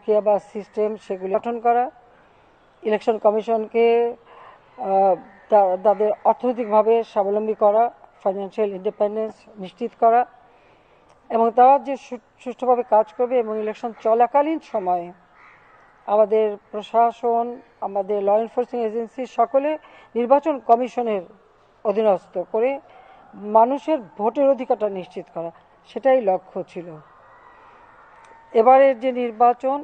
প্রক্রিয়া বা সিস্টেম সেগুলি গঠন করা, ইলেকশন কমিশনকে তাদের অর্থনৈতিকভাবে স্বাবলম্বী করা, ফাইন্যান্সিয়াল ইন্ডিপেন্ডেন্স নিশ্চিত করা এবং তারা যে সুষ্ঠুভাবে কাজ করবে এবং ইলেকশন চলাকালীন সময়ে আমাদের প্রশাসন, আমাদের ল এনফোর্সিং এজেন্সি সকলে নির্বাচন কমিশনের অধীনস্থ করে মানুষের ভোটের অধিকারটা নিশ্চিত করা, সেটাই লক্ষ্য ছিল। এবারের যে নির্বাচন,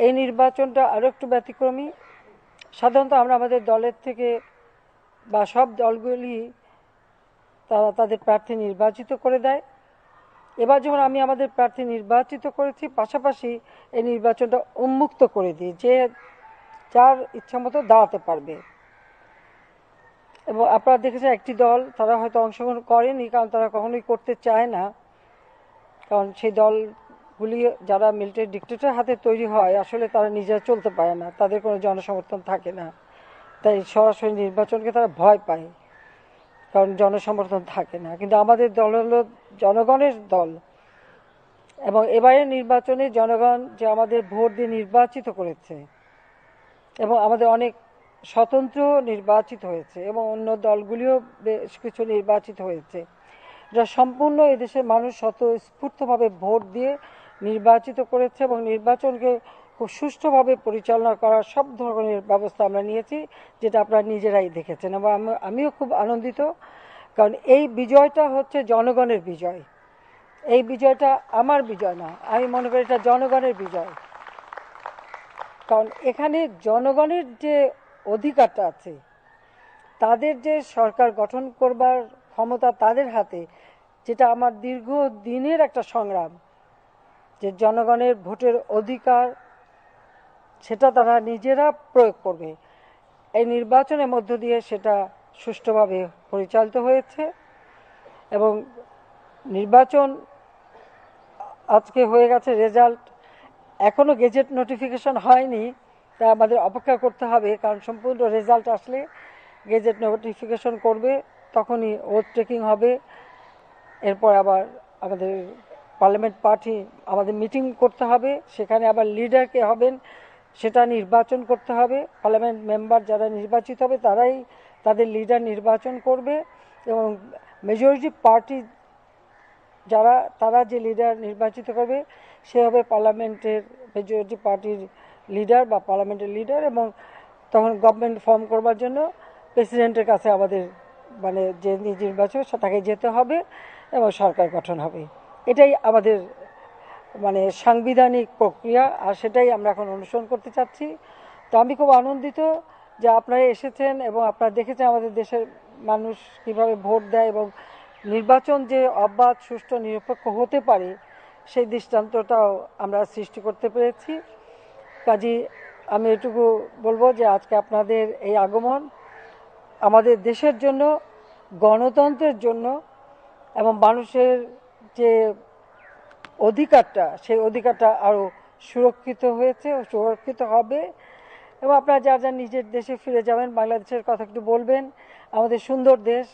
এই নির্বাচনটা আরও একটু ব্যতিক্রমী। সাধারণত আমরা আমাদের দলের থেকে বা সব দলগুলি তারা তাদের প্রার্থী নির্বাচিত করে দেয়। এবার যেমন আমি আমাদের প্রার্থী নির্বাচিত করেছি, পাশাপাশি এই নির্বাচনটা উন্মুক্ত করে দিই যে যার ইচ্ছামতো দাঁড়াতে পারবে। এবং আপনারা দেখেছেন একটি দল তারা হয়তো অংশগ্রহণ করেনি, কারণ তারা কখনোই করতে চায় না, কারণ সেই দলগুলি যারা মিলিটারি ডিক্টেটরের হাতে তৈরি হয় আসলে তারা নিজেরা চলতে পারে না, তাদের কোনো জনসমর্থন থাকে না, তাই সরাসরি নির্বাচনকে তারা ভয় পায়, কারণ জনসমর্থন থাকে না। কিন্তু আমাদের দল হলো জনগণের দল এবং এবারের নির্বাচনে জনগণ যে আমাদের ভোট দিয়ে নির্বাচিত করেছে এবং আমাদের অনেক স্বতন্ত্র নির্বাচিত হয়েছে এবং অন্য দলগুলিও বেশ কিছু নির্বাচিত হয়েছে, যা সম্পূর্ণ এদেশের মানুষ স্বতঃস্ফূর্তভাবে ভোট দিয়ে নির্বাচিত করেছে এবং নির্বাচনকে খুব সুষ্ঠুভাবে পরিচালনা করার সব ধরনের ব্যবস্থা আমরা নিয়েছি, যেটা আপনারা নিজেরাই দেখেছেন। এবং আমিও খুব আনন্দিত, কারণ এই বিজয়টা হচ্ছে জনগণের বিজয়। এই বিজয়টা আমার বিজয় না, আমি মনে করি এটা জনগণের বিজয়। কারণ এখানে জনগণের যে অধিকারটা আছে, তাদের যে সরকার গঠন করবার ক্ষমতা তাদের হাতে, যেটা আমার দীর্ঘ দিনের একটা সংগ্রাম, যে জনগণের ভোটের অধিকার সেটা তারা নিজেরা প্রয়োগ করবে। এই নির্বাচনের মধ্য দিয়ে সেটা সুষ্ঠুভাবে পরিচালিত হয়েছে এবং নির্বাচন আজকে হয়ে গেছে, রেজাল্ট এখনও গেজেট নোটিফিকেশন হয়নি, তা আমাদের অপেক্ষা করতে হবে, কারণ সম্পূর্ণ রেজাল্ট আসলে গেজেট নোটিফিকেশন করবে, তখনই ওথ টেকিং হবে। এরপর আবার আমাদের পার্লামেন্ট পার্টি আমাদের মিটিং করতে হবে, সেখানে আবার লিডার কে হবেন সেটা নির্বাচন করতে হবে। পার্লামেন্ট মেম্বার যারা নির্বাচিত হবে তারাই তাদের লিডার নির্বাচন করবে এবং মেজরিটি পার্টি যারা তারা যে লিডার নির্বাচিত করবে সে হবে পার্লামেন্টের মেজরিটি পার্টির লিডার বা পার্লামেন্টের লিডার। এবং তখন গভর্নমেন্ট ফর্ম করবার জন্য প্রেসিডেন্টের কাছে আমাদের মানে যে নির্বাচন সেটাকে যেতে হবে এবং সরকার গঠন হবে। এটাই আমাদের মানে সাংবিধানিক প্রক্রিয়া, আর সেটাই আমরা এখন অনুসরণ করতে চাচ্ছি। তো আমি খুব আনন্দিত যে আপনারা এসেছেন এবং আপনারা দেখেছেন আমাদের দেশের মানুষ কীভাবে ভোট দেয় এবং নির্বাচন যে অবাধ, সুষ্ঠু, নিরপেক্ষ হতে পারে সেই দৃষ্টান্তটাও আমরা সৃষ্টি করতে পেরেছি। কাজেই আমি এটুকু বলবো যে আজকে আপনাদের এই আগমন আমাদের দেশের জন্য, গণতন্ত্রের জন্য এবং মানুষের যে অধিকারটা সেই অধিকারটা আরও সুরক্ষিত হয়েছে ও সুরক্ষিত হবে। এবং আপনারা যার যার নিজের দেশে ফিরে যাবেন, বাংলাদেশের কথা একটু বলবেন। আমাদের সুন্দর দেশ,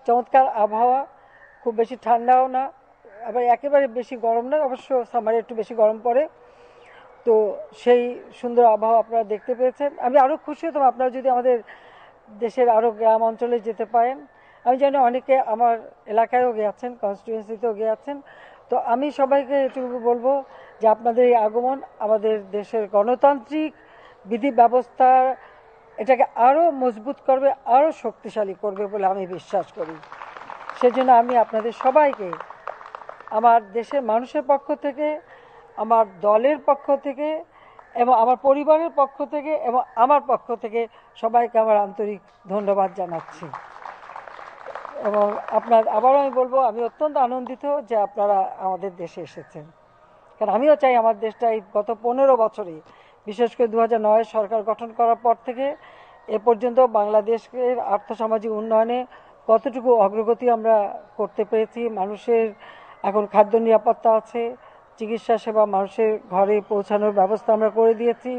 চমৎকার আবহাওয়া, খুব বেশি ঠান্ডাও না, আবার একেবারে বেশি গরম না, অবশ্য সামারে একটু বেশি গরম পড়ে। তো সেই সুন্দর আবহাওয়া আপনারা দেখতে পেয়েছেন। আমি আরও খুশি হতাম আপনারা যদি আমাদের দেশের আরও গ্রাম অঞ্চলে যেতে পারেন। আমি জানি অনেকে আমার এলাকায়ও গিয়েছেন, কনস্টিটিউয়েন্সিতেও গিয়েছেন। তো আমি সবাইকে এটুকু বলবো যে আপনাদের এই আগমন আমাদের দেশের গণতান্ত্রিক বিধি ব্যবস্থা এটাকে আরও মজবুত করবে, আরও শক্তিশালী করবে বলে আমি বিশ্বাস করি। সেজন্য আমি আপনাদের সবাইকে আমার দেশের মানুষের পক্ষ থেকে, আমার দলের পক্ষ থেকে এবং আমার পরিবারের পক্ষ থেকে এবং আমার পক্ষ থেকে সবাইকে আমার আন্তরিক ধন্যবাদ জানাচ্ছি। এবং আবারও আমি বলবো আমি অত্যন্ত আনন্দিত যে আপনারা আমাদের দেশে এসেছেন, কারণ আমিও চাই আমার দেশটা এই গত 15 বছরে, বিশেষ করে 2009 সরকার গঠন করার পর থেকে এ পর্যন্ত বাংলাদেশের আর্থসামাজিক উন্নয়নে কতটুকু অগ্রগতি আমরা করতে পেরেছি। মানুষের এখন খাদ্য নিরাপত্তা আছে, চিকিৎসা সেবা মানুষের ঘরে পৌঁছানোর ব্যবস্থা আমরা করে দিয়েছি।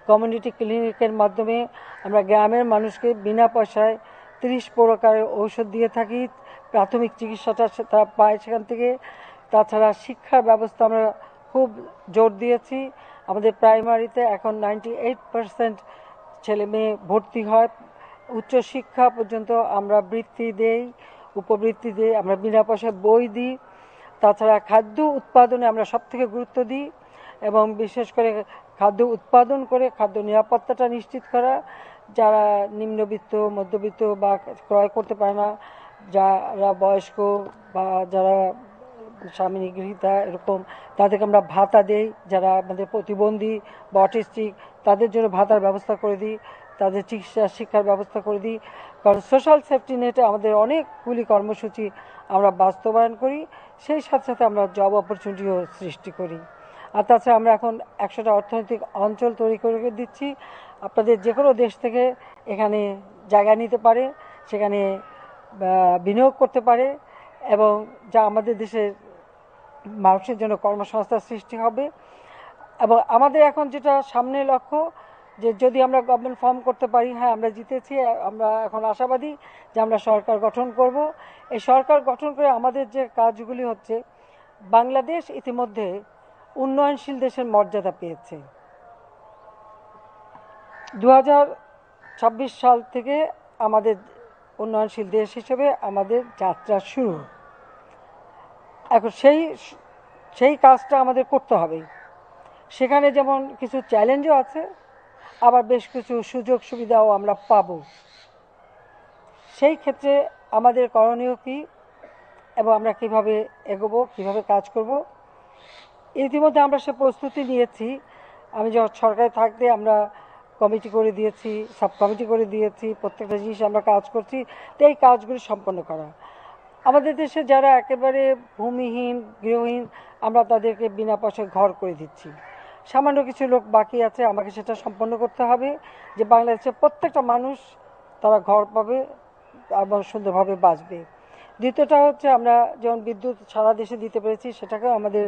কমিউনিটি ক্লিনিকের মাধ্যমে আমরা গ্রামের মানুষকে বিনা পয়সায় 30 প্রকারের ঔষধ দিয়ে থাকি, প্রাথমিক চিকিৎসাটা তারা পায় সেখান থেকে। তাছাড়া শিক্ষার ব্যবস্থা আমরা খুব জোর দিয়েছি, আমাদের প্রাইমারিতে এখন 98% ছেলে মেয়ে ভর্তি হয়। উচ্চশিক্ষা পর্যন্ত আমরা বৃত্তি দেই, উপবৃত্তি দিই, আমরা বিনা পয়সায় বই দিই। তাছাড়া খাদ্য উৎপাদনে আমরা সবথেকে গুরুত্ব দিই এবং বিশেষ করে খাদ্য উৎপাদন করে খাদ্য নিরাপত্তাটা নিশ্চিত করা। যারা নিম্নবিত্ত, মধ্যবিত্ত বা ক্রয় করতে পারে না, যারা বয়স্ক বা যারা স্বামী গৃহীতা এরকম, তাদেরকে আমরা ভাতা দেই। যারা আমাদের প্রতিবন্ধী বা অটিস্টিক, তাদের জন্য ভাতার ব্যবস্থা করে দিই, তাদের চিকিৎসা শিক্ষার ব্যবস্থা করে দিই। কারণ সোশ্যাল সেফটি নেটে আমাদের অনেকগুলি কর্মসূচি আমরা বাস্তবায়ন করি, সেই সাথে সাথে আমরা জব অপরচুনিটিও সৃষ্টি করি। আর তাছাড়া আমরা এখন 100টা অর্থনৈতিক অঞ্চল তৈরি করে দিচ্ছি। আপনাদের যে কোনো দেশ থেকে এখানে জায়গা নিতে পারে, সেখানে বিনিয়োগ করতে পারে এবং যা আমাদের দেশের মানুষের জন্য কর্মসংস্থান সৃষ্টি হবে। এবং আমাদের এখন যেটা সামনে লক্ষ্য, যে যদি আমরা গভর্নমেন্ট ফর্ম করতে পারি, হ্যাঁ আমরা জিতেছি, আমরা এখন আশাবাদী যে আমরা সরকার গঠন করব। এই সরকার গঠন করে আমাদের যে কাজগুলি হচ্ছে, বাংলাদেশ ইতিমধ্যে উন্নয়নশীল দেশের মর্যাদা পেয়েছে। 2026 সাল থেকে আমাদের উন্নয়নশীল দেশ হিসেবে আমাদের যাত্রা শুরু। এখন সেই কাজটা আমাদের করতে হবে। সেখানে যেমন কিছু চ্যালেঞ্জও আছে, আবার বেশ কিছু সুযোগ সুবিধাও আমরা পাব। সেই ক্ষেত্রে আমাদের করণীয় কী এবং আমরা কিভাবে এগোবো, কিভাবে কাজ করব, ইতিমধ্যে আমরা সে প্রস্তুতি নিয়েছি। আমি যখন সরকারে থাকতে আমরা কমিটি করে দিয়েছি, সাব কমিটি করে দিয়েছি, প্রত্যেকটা জিনিস আমরা কাজ করছি। তো এই কাজগুলি সম্পন্ন করা, আমাদের দেশে যারা একেবারে ভূমিহীন, গৃহহীন, আমরা তাদেরকে বিনা পয়সায় ঘর করে দিচ্ছি। সামান্য কিছু লোক বাকি আছে, আমাকে সেটা সম্পন্ন করতে হবে যে বাংলাদেশের প্রত্যেকটা মানুষ তারা ঘর পাবে এবং সুন্দরভাবে বাঁচবে। দ্বিতীয়টা হচ্ছে, আমরা যেমন বিদ্যুৎ সারা দেশে দিতে পেরেছি, সেটাকেও আমাদের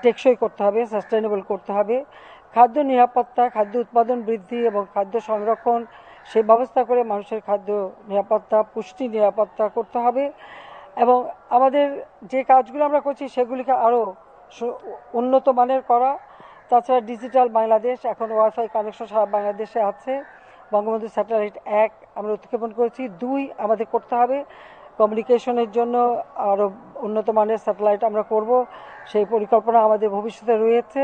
টেকসই করতে হবে, সাস্টেনেবল করতে হবে। খাদ্য নিরাপত্তা, খাদ্য উৎপাদন বৃদ্ধি এবং খাদ্য সংরক্ষণ, সেই ব্যবস্থা করে মানুষের খাদ্য নিরাপত্তা, পুষ্টি নিরাপত্তা করতে হবে। এবং আমাদের যে কাজগুলো আমরা করছি সেগুলিকে আরও উন্নত মানের করা। তাছাড়া ডিজিটাল বাংলাদেশ, এখন ওয়াইফাই কানেকশন সারা বাংলাদেশে আছে। বঙ্গবন্ধু স্যাটেলাইট 1 আমরা উৎক্ষেপণ করেছি। 2 আমাদের করতে হবে, কমিউনিকেশনের জন্য আরও উন্নত মানের স্যাটেলাইট আমরা করব, সেই পরিকল্পনা আমাদের ভবিষ্যতে রয়েছে।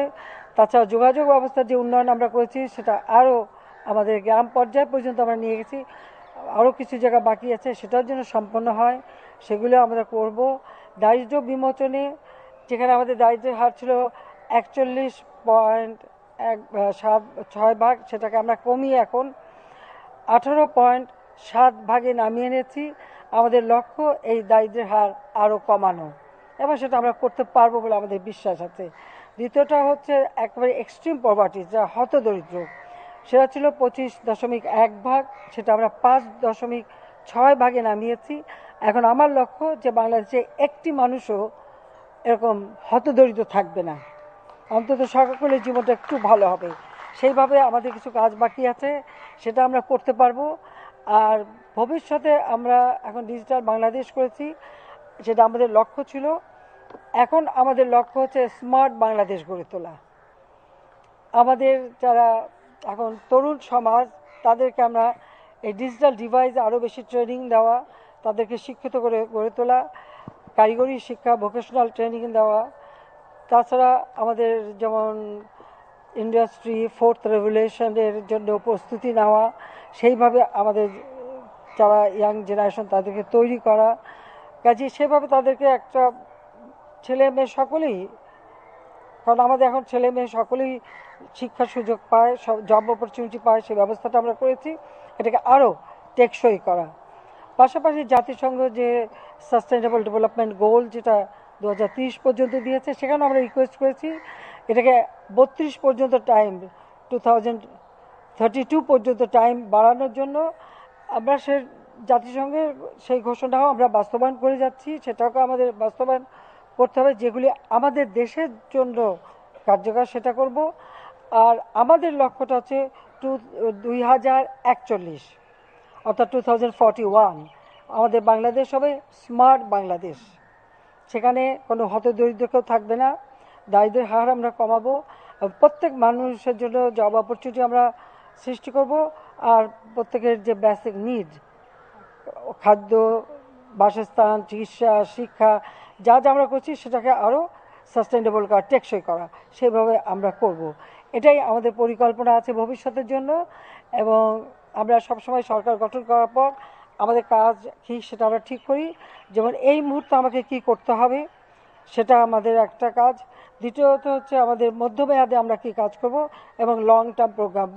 তাছাড়া যোগাযোগ ব্যবস্থার যে উন্নয়ন আমরা করেছি, সেটা আরও আমাদের গ্রাম পর্যায় পর্যন্ত আমরা নিয়ে গেছি। আরও কিছু জায়গা বাকি আছে, সেটার জন্য সম্পন্ন হয়, সেগুলো আমরা করব। দারিদ্র্য বিমোচনে, যেখানে আমাদের দারিদ্র্যের হার ছিল 41.6 ভাগ, সেটাকে আমরা কমিয়ে এখন 18.7 ভাগে নামিয়ে এনেছি। আমাদের লক্ষ্য এই দারিদ্র্যের হার আরও কমানো, এবং সেটা আমরা করতে পারবো বলে আমাদের বিশ্বাস আছে। দ্বিতীয়টা হচ্ছে একেবারে এক্সট্রিম পভার্টি, যা হতদরিদ্র, সেটা ছিল 25.1 ভাগ, সেটা আমরা 5.6 ভাগে নামিয়েছি। এখন আমার লক্ষ্য যে বাংলাদেশে একটি মানুষও এরকম হতদরিদ্র থাকবে না, অন্তত সকলের জীবনটা একটু ভালো হবে। সেইভাবে আমাদের কিছু কাজ বাকি আছে, সেটা আমরা করতে পারবো। আর ভবিষ্যতে আমরা এখন ডিজিটাল বাংলাদেশ করেছি, সেটা আমাদের লক্ষ্য ছিল। এখন আমাদের লক্ষ্য হচ্ছে স্মার্ট বাংলাদেশ গড়ে তোলা। আমাদের যারা এখন তরুণ সমাজ, তাদেরকে আমরা এই ডিজিটাল ডিভাইস আরও বেশি ট্রেনিং দেওয়া, তাদেরকে শিক্ষিত করে গড়ে তোলা, কারিগরি শিক্ষা, ভোকেশনাল ট্রেনিং দেওয়া। তাছাড়া আমাদের যেমন ইন্ডাস্ট্রি 4th রেভলিউশনের জন্য প্রস্তুতি নেওয়া, সেইভাবে আমাদের যারা ইয়াং জেনারেশন তাদেরকে তৈরি করা। কাজে সেভাবে তাদেরকে একটা ছেলে মেয়ে সকলেই, কারণ আমাদের এখন ছেলে মেয়ে সকলেই শিক্ষার সুযোগ পায়, সব জব অপরচুনিটি পায়, সেই ব্যবস্থাটা আমরা করেছি। এটাকে আরও টেকসই করা, পাশাপাশি জাতিসংঘ যে সাস্টেনেবল ডেভেলপমেন্ট গোল, যেটা 2030 পর্যন্ত দিয়েছে, সেখানে আমরা রিকোয়েস্ট করেছি এটাকে 32 পর্যন্ত টাইম, 2032 পর্যন্ত টাইম বাড়ানোর জন্য। আমরা জাতিসংঘের সেই ঘোষণাও আমরা বাস্তবায়ন করে যাচ্ছি, সেটাকে আমাদের বাস্তবায়ন করতে হবে। যেগুলি আমাদের দেশের জন্য কার্যকর, সেটা করব। আর আমাদের লক্ষ্যটা হচ্ছে 2041, অর্থাৎ 2041 আমাদের বাংলাদেশ হবে স্মার্ট বাংলাদেশ। সেখানে কোনো হতদরিদ্র কেউ থাকবে না, দারিদ্র্যের হার আমরা কমাবো। প্রত্যেক মানুষের জন্য জব অপরচুনিটি আমরা সৃষ্টি করব, আর প্রত্যেকের যে বেসিক নিড, খাদ্য, বাসস্থান, চিকিৎসা, শিক্ষা, যা যা আমরা করছি সেটাকে আরও সাস্টেইনেবল করা, টেকসই করা, সেভাবে আমরা করব। এটাই আমাদের পরিকল্পনা আছে ভবিষ্যতের জন্য। এবং আমরা সবসময় সরকার গঠন করার পর আমাদের কাজ কী সেটা আমরা ঠিক করি। যেমন এই মুহূর্তে আমাকে কি করতে হবে সেটা আমাদের একটা কাজ। দ্বিতীয়ত হচ্ছে আমাদের মধ্যমেয়াদে আমরা কি কাজ করব, এবং লং টার্ম প্রোগ্রাম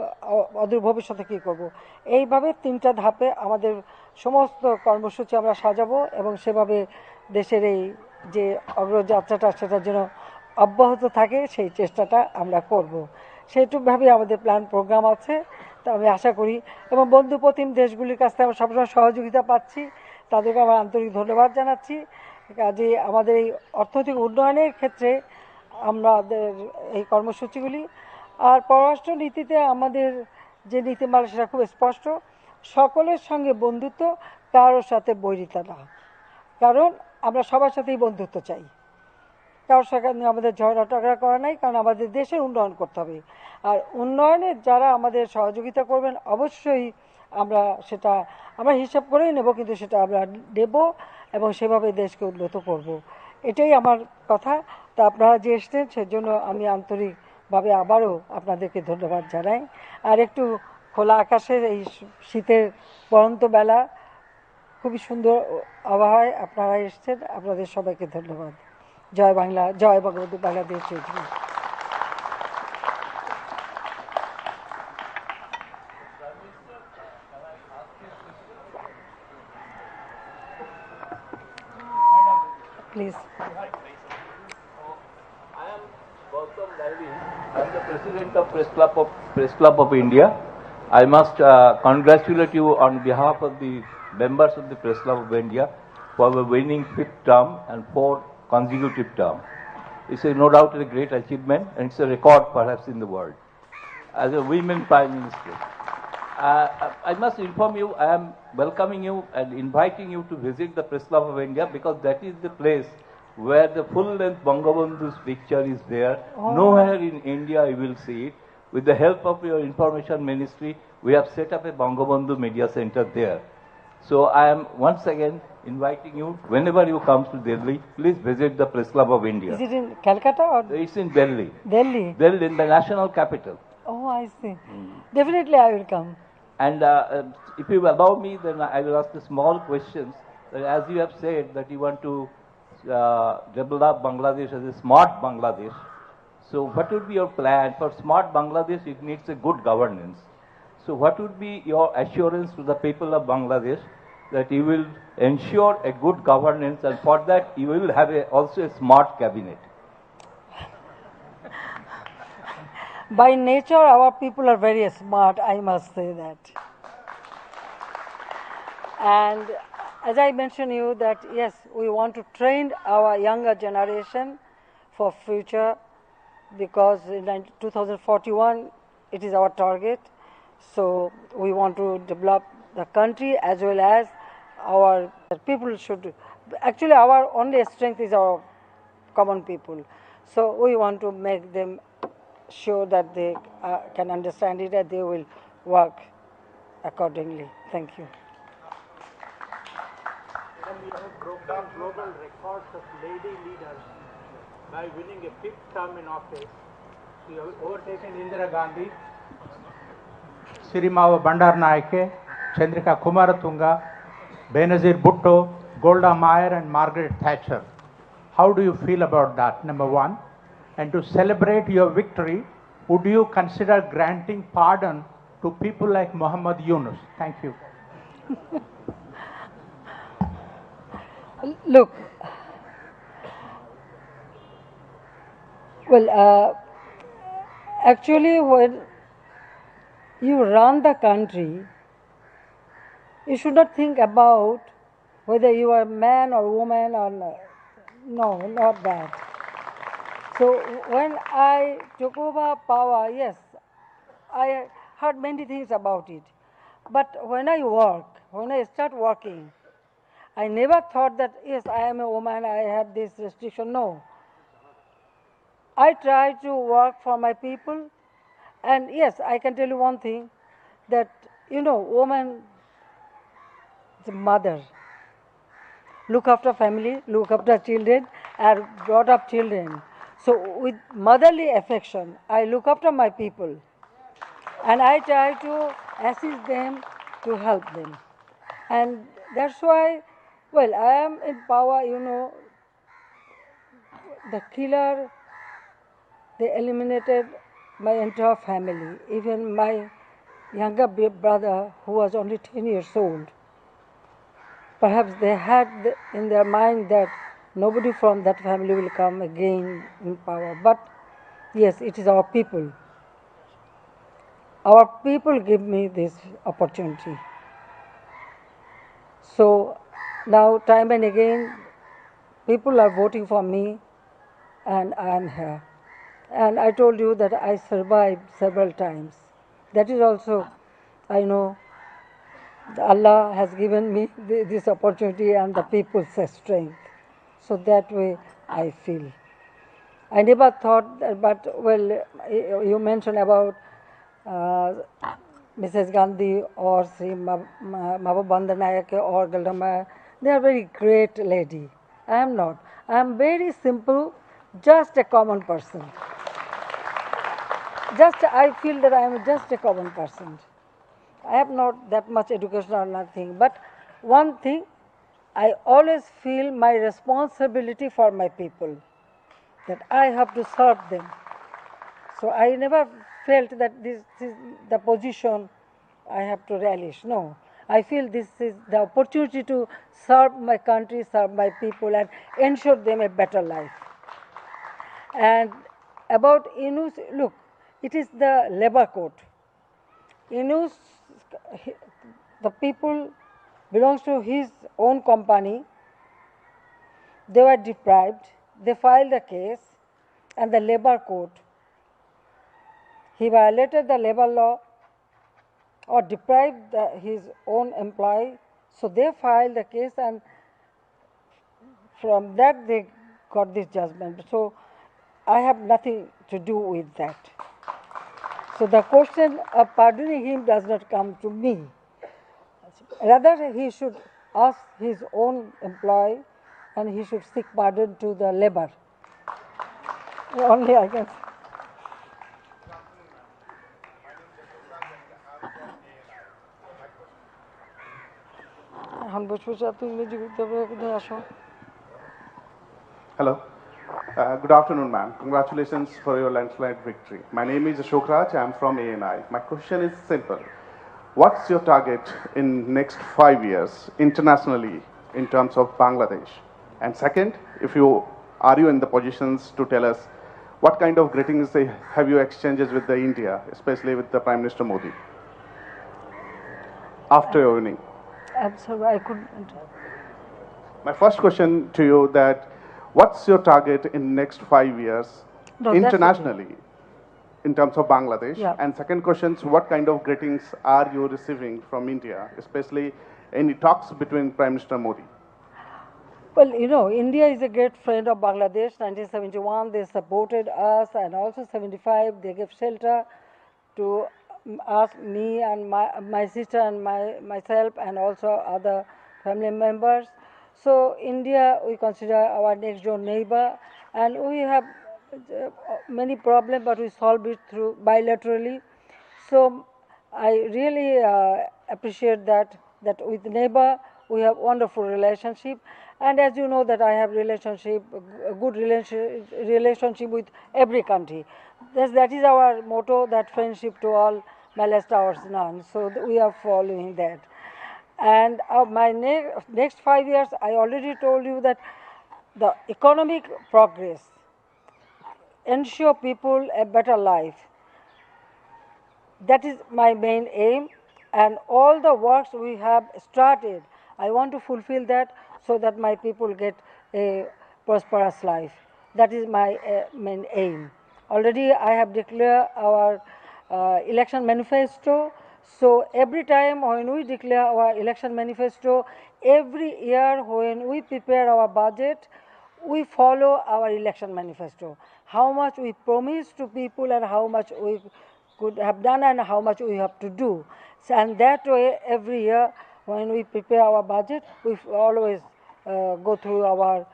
অদূর ভবিষ্যতে কী করব। এইভাবে 3টা ধাপে আমাদের সমস্ত কর্মসূচি আমরা সাজাবো, এবং সেভাবে দেশের এই যে অগ্রযাত্রাটা সেটার জন্য অব্যাহত থাকে সেই চেষ্টাটা আমরা করব। সেইটুকভাবেই আমাদের প্ল্যান প্রোগ্রাম আছে। তা আমি আশা করি, এবং বন্ধুপ্রতিম দেশগুলির কাছ থেকে আমরা সবসময় সহযোগিতা পাচ্ছি, তাদেরকে আমরা আন্তরিক ধন্যবাদ জানাচ্ছি। কাজে আমাদের এই অর্থনৈতিক উন্নয়নের ক্ষেত্রে আমাদের এই কর্মসূচিগুলি। আর পররাষ্ট্র নীতিতে আমাদের যে নীতিমালা সেটা খুব স্পষ্ট, সকলের সঙ্গে বন্ধুত্ব, কারোর সাথে বৈরিতা না। কারণ আমরা সবার সাথেই বন্ধুত্ব চাই, কারোর সাথে আমাদের ঝগড়া টগড়া করা নাই, কারণ আমাদের দেশের উন্নয়ন করতে হবে। আর উন্নয়নে যারা আমাদের সহযোগিতা করবেন অবশ্যই আমরা হিসাব করেই নেব, কিন্তু সেটা আমরা দেব এবং সেভাবে দেশকে উন্নত করব। এটাই আমার কথা। তা আপনারা যে এসছেন সেজন্য আমি আন্তরিকভাবে আবারও আপনাদেরকে ধন্যবাদ জানাই। আর একটু খোলা আকাশের এই শীতের পড়ন্ত বেলা, খুবই সুন্দর আবহাওয়ায় আপনারা এসছেন, আপনাদের সবাইকে ধন্যবাদ। জয় বাংলা, জয় Bangabandhu Bangladesh Chowdhury. Please. I am Gautam Dairi. I am the President of Press Club of India. I must congratulate you on behalf of the members of the Press Club of India for the winning 5th term and 4 consecutive term. It's no doubt a great achievement, and it's a record perhaps in the world. As a women Prime Minister, I must inform you, I am welcoming you and inviting you to visit the Press Club of India, because that is the place where the full-length Bangabandhu's picture is there. Nowhere in India you will see it. With the help of your information ministry, we have set up a Bangabandhu Media Center there. So I am once again inviting you, whenever you come to Delhi, please visit the Press Club of India. Is it in Calcutta or? It's in Delhi. Delhi? Delhi, in the national capital. Oh, I see. Definitely I will come. And if you allow me, then I will ask the small questions. As you have said that you want to develop Bangladesh as a smart Bangladesh. So what would be your plan for smart Bangladesh? It needs a good governance. So what would be your assurance to the people of Bangladesh that you will ensure a good governance, and for that you will have also a smart cabinet? By nature, our people are very smart, I must say that. And as I mentioned you that, yes, we want to train our younger generation for future, because in 2041, it is our target. So we want to develop the country as well as our people should. Actually, our only strength is our common people. So we want to make them sure that they can understand it and they will work accordingly. Thank you. You have broke down global records of lady leaders by winning a 5th term in office. You have overtaken Indira Gandhi, Sirimava Bandaranaike, Chandrika Kumaratunga, Benazir Bhutto, Golda Meir and Margaret Thatcher. How do you feel about that, number one? And to celebrate your victory, would you consider granting pardon to people like Muhammad Yunus? Thank you. Look, well, actually when you run the country, you should not think about whether you are man or woman or no, not that. So when I took over power, yes, I heard many things about it. But when I start working, I never thought that, yes, I am a woman, I have this restriction. No. I try to work for my people, and yes, I can tell you one thing, that woman, the mother, look after family, look after children, and brought up children. So with motherly affection, I look after my people, and I try to assist them, to help them. And that's why, well, I am in power, the killer, they eliminated my entire family, even my younger brother, who was only 10 years old. Perhaps they had in their mind that nobody from that family will come again in power. But yes, it is our people. Our people give me this opportunity. So now, time and again, people are voting for me, and I am here. And I told you that I survived several times. That is also, I know, Allah has given me this opportunity and the people's strength. So that way I feel. I never thought that, but well, you mentioned about Mrs. Gandhi or Sri Mahabandha Nayak or Galdama. They are very great lady. I am not. I am very simple, just a common person. I feel that I am just a common person. I have not that much education or nothing. But one thing, I always feel my responsibility for my people, that I have to serve them. So I never felt that this is the position I have to relish. No. I feel this is the opportunity to serve my country, serve my people, and ensure them a better life. And about Inus, look, it is the labor code. Inus, the people belongs to his own company. They were deprived. They filed a case, and the labor code. He violated the labor law or deprived his own employee. So they filed the case, and from that they got this judgment. So I have nothing to do with that. So the question of pardoning him does not come to me. Rather, he should ask his own employee, and he should seek pardon to the labor. Only I can say. এখন বসে বসে এত ইংরেজি করতে হবে, এখানে আসো। Hello. Good afternoon, ma'am. Congratulations for your landslide victory. My name is Ashok Raj. I'm from ANI. My question is simple. What's your target in next 5 years internationally in terms of Bangladesh? And second, are you in the positions to tell us what kind of greetings have you exchanged with the India, especially with the Prime Minister Modi after your winning? I'm sorry, I couldn't. My first question to you that what's your target in next 5 years No, that's internationally in terms of Bangladesh? Yeah. And second question is what kind of greetings are you receiving from India, especially any talks between Prime Minister Modi? Well, India is a great friend of Bangladesh. 1971, they supported us, and also 75, they gave shelter to us, me and my sister and myself, and also other family members. So India, we consider our next door neighbor, and we have many problems, but we solve it through bilaterally. So I really appreciate that with neighbor we have wonderful relationship, and as you know that I have a good relationship with every country. That is our motto, that friendship to all, malice ours none. So we are following that. And my next 5 years, I already told you that the economic progress, ensure people a better life. That is my main aim, and all the works we have started, I want to fulfill that so that my people get a prosperous life. That is my main aim. Already I have declared our election manifesto. So every time when we declare our election manifesto, every year when we prepare our budget, we follow our election manifesto. how much we promise to people and how much we could have done and how much we have to do. So, and that way, every year when we prepare our budget, we always go through our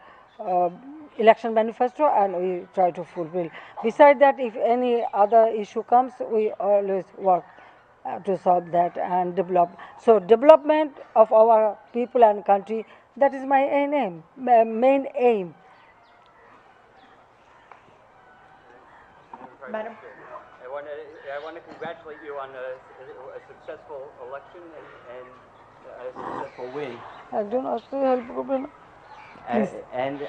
election manifesto and we try to fulfill. Besides that, if any other issue comes, we always work to solve that and develop. So development of our people and country, that is my main aim. Madam, I want to congratulate you on a successful election and a successful win. And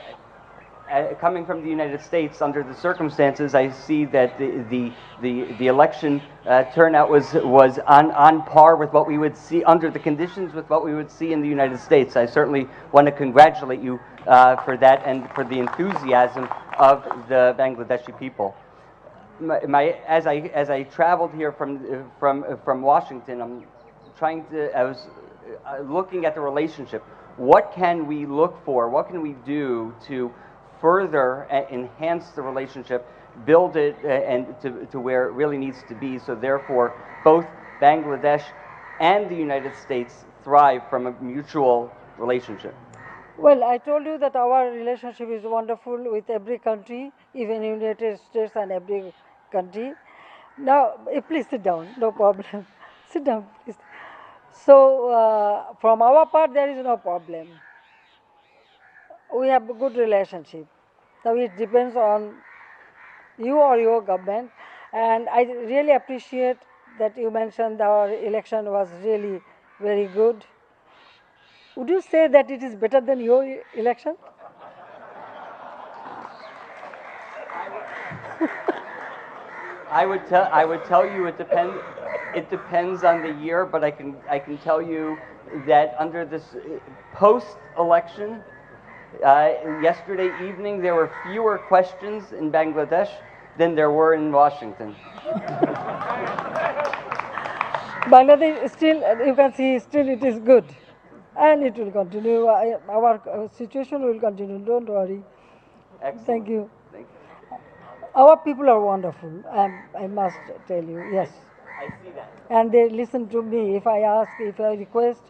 coming from the United States, under the circumstances, I see that the election turnout was on par with what we would see under the conditions with what we would see in the United States. I certainly want to congratulate you for that and for the enthusiasm of the Bangladeshi people. As I traveled here from Washington, I was looking at the relationship. What can we look for? What can we do to further enhance the relationship, build it and to where it really needs to be, so therefore both Bangladesh and the United States thrive from a mutual relationship? Well, I told you that our relationship is wonderful with every country, even United States and every country. Now, please sit down, no problem. Sit down, please. So, from our part, there is no problem. We have a good relationship. Now, it depends on you or your government. And I really appreciate that you mentioned our election was really very good. Would you say that it is better than your election? I would tell you it depends. It depends on the year, but I can tell you that under this post-election, yesterday evening there were fewer questions in Bangladesh than there were in Washington. Bangladesh still, you can see, still it is good, and it will continue. Our situation will continue. Don't worry. Excellent. Thank you. Thank you. Our people are wonderful. I must tell you. Yes. I see that. And they listen to me. If I ask, if I request,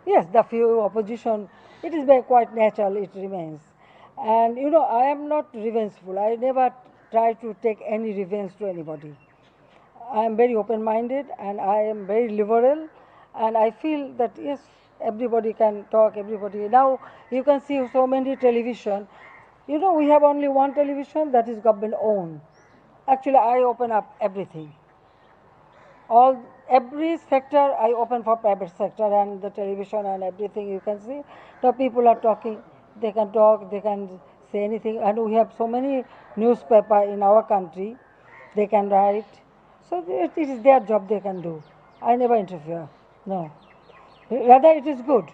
yes, the few opposition, it is very quite natural, it remains. And you know, I am not revengeful. I never try to take any revenge to anybody. I am very open-minded and I am very liberal, and I feel that yes, everybody can talk, everybody. Now you can see so many television. You know, we have only one television that is government owned. Actually, I open up everything. Every sector I open for private sector, and the television and everything you can see. The people are talking, they can talk, they can say anything, and we have so many newspaper in our country, they can write. So it is their job, they can do. I never interfere, no. Rather it is good.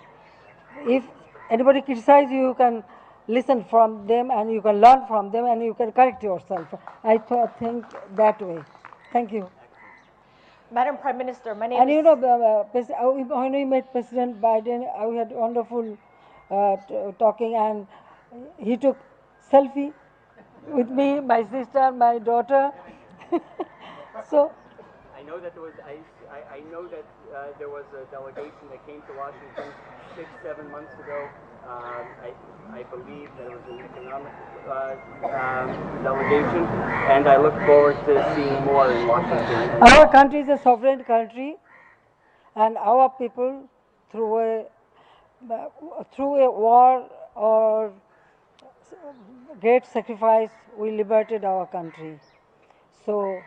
If anybody criticizes you, you can listen from them and you can learn from them and you can correct yourself. I think that way. Thank you. Madam Prime Minister, my name And is... you know, when we met President Biden, we had wonderful talking, and he took selfie with me, my sister, my daughter. So I know that I know that there was a delegation that came to Washington 6-7 months ago. I believe that it was an economic delegation, and I look forward to seeing more in Washington. our country is a sovereign country, and our people, through a war or great sacrifice, we liberated our country. So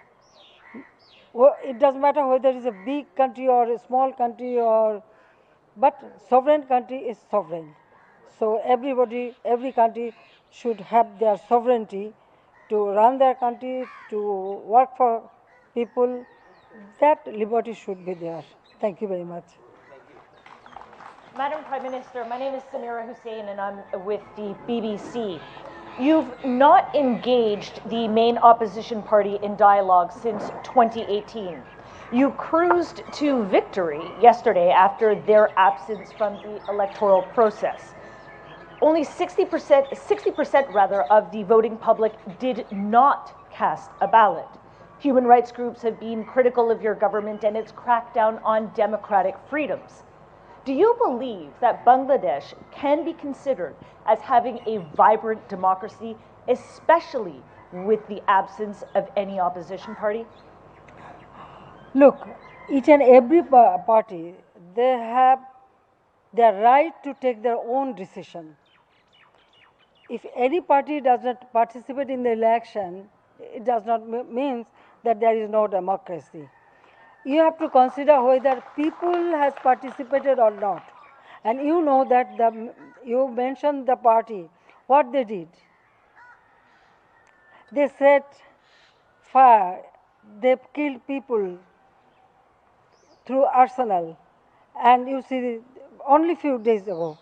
it doesn't matter whether it is a big country or a small country, but sovereign country is sovereign. So every country should have their sovereignty to run their country, to work for people. That liberty should be there. Thank you very much. Madam Prime Minister, my name is Samira Hussain and I'm with the BBC. You've not engaged the main opposition party in dialogue since 2018. You cruised to victory yesterday after their absence from the electoral process. only 60% rather of the voting public did not cast a ballot. Human rights groups have been critical of your government and its crackdown on democratic freedoms. Do you believe that Bangladesh can be considered as having a vibrant democracy, especially with the absence of any opposition party? Look, each and every party, they have their right to take their own decision. If any party does not participate in the election, it does not mean that there is no democracy. You have to consider whether people has participated or not. And you know that you mentioned the party, what they did. They set fire, they killed people through arsenal. And you see, only few days ago,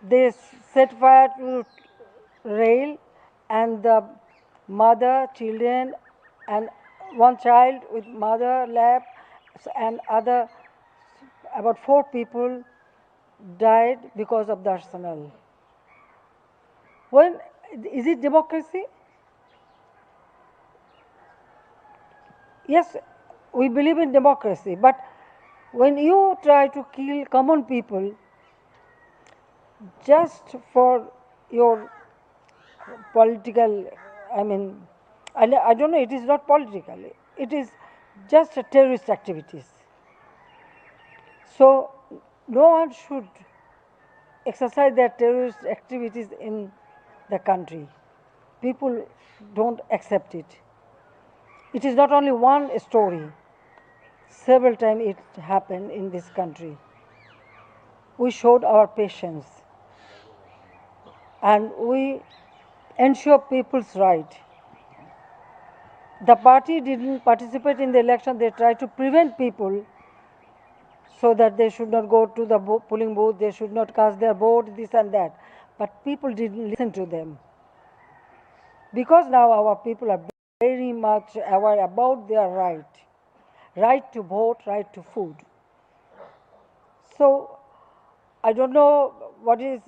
they set fire to rail, and the mother, children, and one child with mother lap and other, about 4 people died because of the arsenal. When is it democracy? Yes, we believe in democracy, but when you try to kill common people just for your political, I don't know, it is not political, it is just a terrorist activities. So no one should exercise their terrorist activities in the country. People don't accept it. It is not only one story. Several times it happened in this country. We showed our patience and we ensure people's right. The party didn't participate in the election. They tried to prevent people so that they should not go to the polling booth, they should not cast their vote, this and that. But people didn't listen to them. Because now our people are very much aware about their right to vote, right to food. So I don't know what is,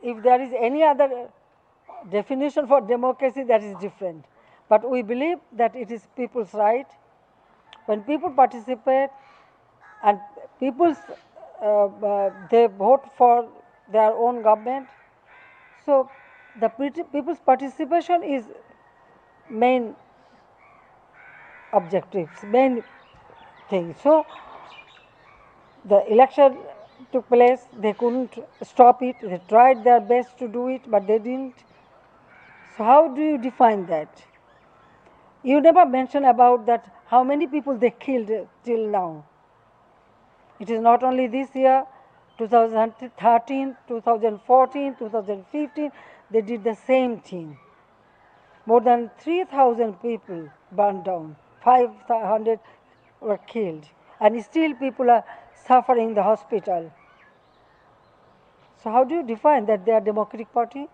if there is any other definition for democracy, that is different. But we believe that it is people's right. When people participate and they vote for their own government, so the people's participation is main objectives, main thing. So the election took place, they couldn't stop it, they tried their best to do it, but they didn't. So how do you define that? You never mention about that, how many people they killed till now. It is not only this year, 2013, 2014, 2015, they did the same thing. More than 3,000 people burned down, 500 were killed, and still people are suffering in the hospital. So how do you define that they are Democratic Party?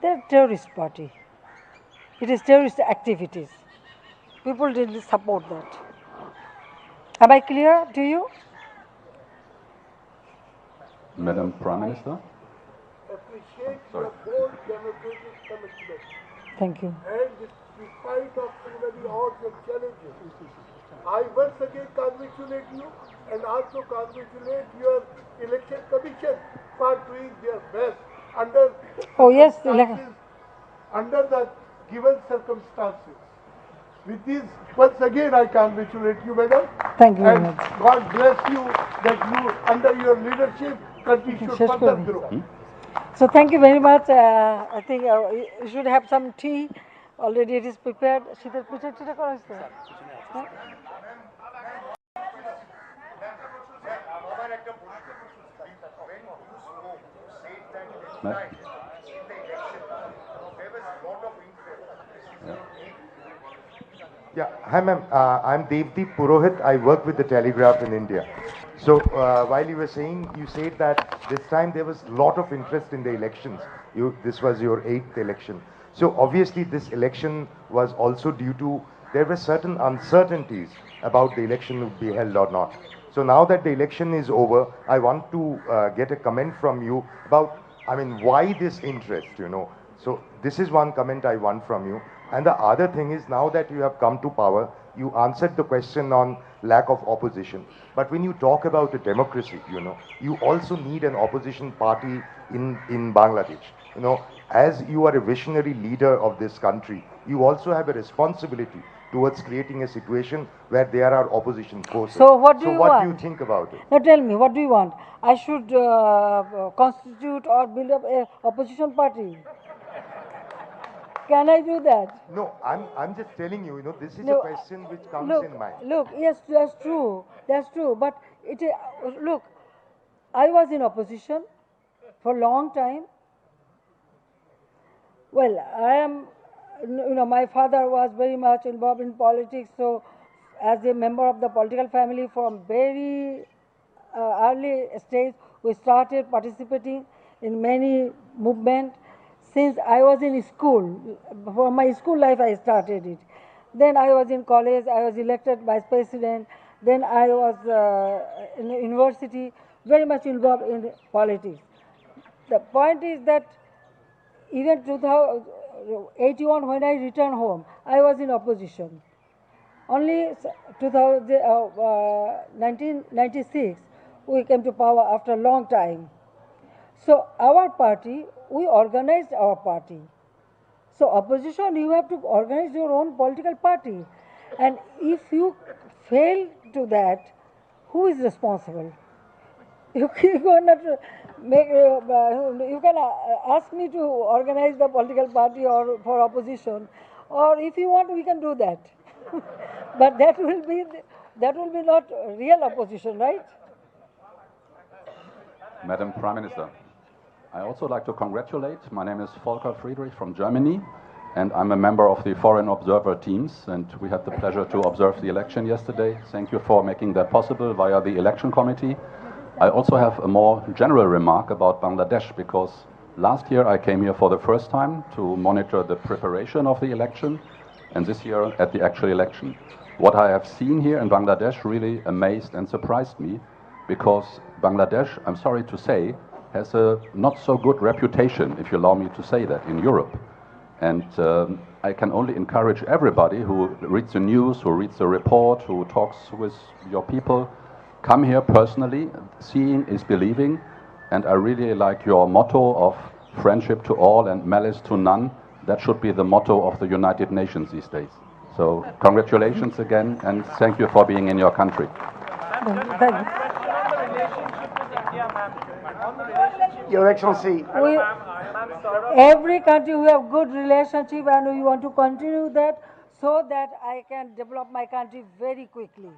They are terrorist party. It is terrorist activities. People didn't support that. Am I clear to you? Madam Prime Minister. Appreciate your bold democratic commitment. Thank you. And despite of so many odds and challenges, I once again congratulate you and also congratulate your election commission for doing their best under under the given circumstances. With this, once again I congratulate you, madam. Thank you very And much. God bless you that you, under your leadership, country should further grow. So thank you very much. I think you should have some tea. Already it is prepared. শীতের পিঠা টিঠা করা হয়েছে? হ্যাঁ? Yeah, hi ma'am. I'm Devdeep Purohit. I work with the Telegraph in India. So while you were saying, you said that this time there was a lot of interest in the elections. This was your 8th election. So obviously this election was also due to, there were certain uncertainties about the election would be held or not. So now that the election is over, I want to get a comment from you about, I mean, why this interest, you know? So this is one comment I want from you. And the other thing is, now that you have come to power, you answered the question on lack of opposition. But when you talk about a democracy, you know, you also need an opposition party in Bangladesh. You know, as you are a visionary leader of this country, you also have a responsibility towards creating a situation where there are opposition forces. So what do you want? What do you think about it? Now tell me, what do you want? I should constitute or build up a opposition party. Can I do that? No, I'm just telling you, you know, this is No, a question which comes look, in mind. Look, yes, that's true. That's true. But look, I was in opposition for a long time. Well, I am, you know, my father was very much involved in politics, so as a member of the political family from very early stage, we started participating in many movements. Since I was in school, from my school life I started it. Then I was in college, I was elected vice president. Then I was in university, very much involved in politics. The point is that even 2081, when I returned home, I was in opposition. Only 1996, we came to power after a long time. So our party, we organized our party. So opposition, you have to organize your own political party. And if you fail to that, who is responsible? You cannot make, you can ask me to organize the political party or for opposition, or if you want, we can do that. But that will be not real opposition, right? Madam Prime Minister, I also like to congratulate. My name is Volker Friedrich from Germany, and I'm a member of the Foreign Observer teams, and we had the pleasure to observe the election yesterday. Thank you for making that possible via the election committee. I also have a more general remark about Bangladesh, because last year I came here for the first time to monitor the preparation of the election, and this year at the actual election. What I have seen here in Bangladesh really amazed and surprised me, because Bangladesh, I'm sorry to say, has a not so good reputation, if you allow me to say that, in Europe. And I can only encourage everybody who reads the news, who reads the report, who talks with your people, come here personally. Seeing is believing, and I really like your motto of friendship to all and malice to none. That should be the motto of the United Nations these days. So congratulations again, and thank you for being in your country. Your Excellency. Every country we have good relationship, and we want to continue that so that I can develop my country very quickly.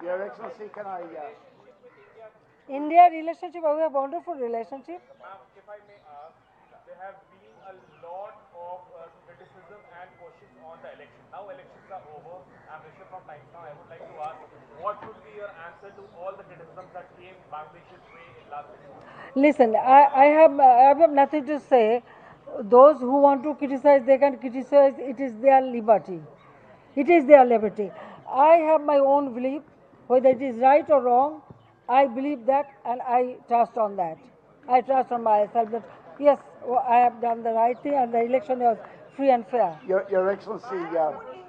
Your Excellency, can I... India relationship, we have wonderful relationship. If I may ask, there have been a lot of criticism and questions on the election. Now elections are over. I'm Rishabh from Times Now. I would like to ask, what would be your answer to all the criticisms that came Bangladesh's way in last 6 months? Listen, I have nothing to say. Those who want to criticize, they can criticize. It is their liberty. It is their liberty. I have my own belief, whether it is right or wrong. I believe that, and I trust on that. I trust on myself that yes, I have done the right thing, and the election was free and fair. Your Excellency. Okay,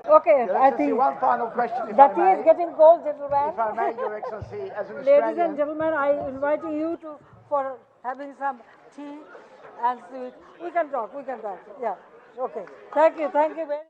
Your I Excellency, think one final question, if the I tea may. is getting cold, gentlemen. If I may, Your Excellency, as an Ladies Australian... and gentlemen, I invite you for having some tea and sweet. We can talk. Yeah. Okay. Thank you very much.